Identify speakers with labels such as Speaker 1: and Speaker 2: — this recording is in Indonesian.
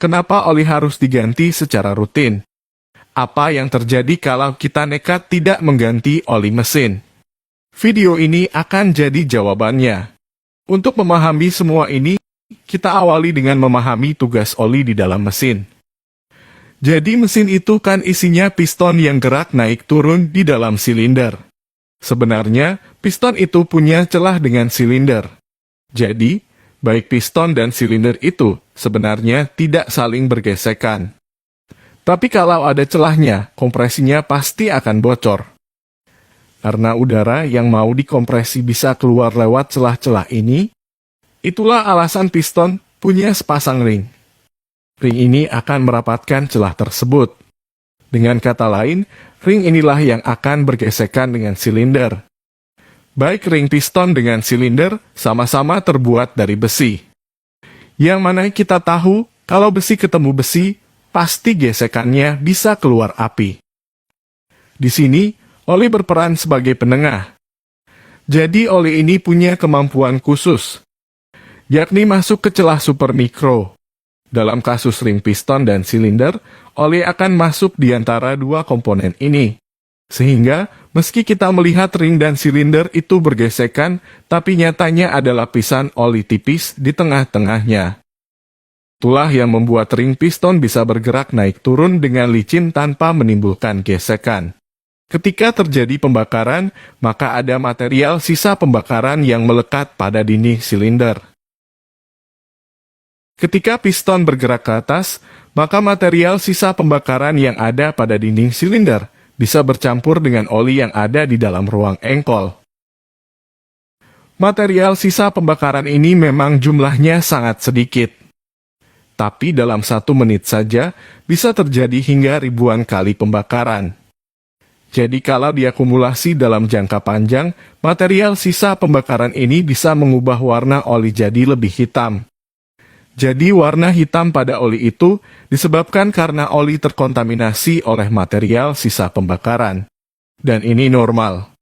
Speaker 1: kenapa oli harus diganti secara rutin? Apa yang terjadi kalau kita nekat tidak mengganti oli mesin? Video ini akan jadi jawabannya. Untuk memahami semua ini, kita awali dengan memahami tugas oli di dalam mesin. Jadi mesin itu kan isinya piston yang gerak naik turun di dalam silinder. Sebenarnya, piston itu punya celah dengan silinder. Jadi, baik piston dan silinder itu sebenarnya tidak saling bergesekan. Tapi kalau ada celahnya, kompresinya pasti akan bocor. Karena udara yang mau dikompresi bisa keluar lewat celah-celah ini, itulah alasan piston punya sepasang ring. Ring ini akan merapatkan celah tersebut. Dengan kata lain, ring inilah yang akan bergesekan dengan silinder. Baik ring piston dengan silinder sama-sama terbuat dari besi. Yang mana kita tahu, kalau besi ketemu besi, pasti gesekannya bisa keluar api. Di sini, oli berperan sebagai penengah. Jadi oli ini punya kemampuan khusus, yakni masuk ke celah supermikro. Dalam kasus ring piston dan silinder, oli akan masuk di antara dua komponen ini. Sehingga, meski kita melihat ring dan silinder itu bergesekan, tapi nyatanya ada lapisan oli tipis di tengah-tengahnya. Itulah yang membuat ring piston bisa bergerak naik turun dengan licin tanpa menimbulkan gesekan. Ketika terjadi pembakaran, maka ada material sisa pembakaran yang melekat pada dinding silinder. Ketika piston bergerak ke atas, maka material sisa pembakaran yang ada pada dinding silinder bisa bercampur dengan oli yang ada di dalam ruang engkol. Material sisa pembakaran ini memang jumlahnya sangat sedikit. Tapi dalam 1 menit saja bisa terjadi hingga ribuan kali pembakaran. Jadi kalau diakumulasi dalam jangka panjang, material sisa pembakaran ini bisa mengubah warna oli jadi lebih hitam. Jadi warna hitam pada oli itu disebabkan karena oli terkontaminasi oleh material sisa pembakaran. Dan ini normal.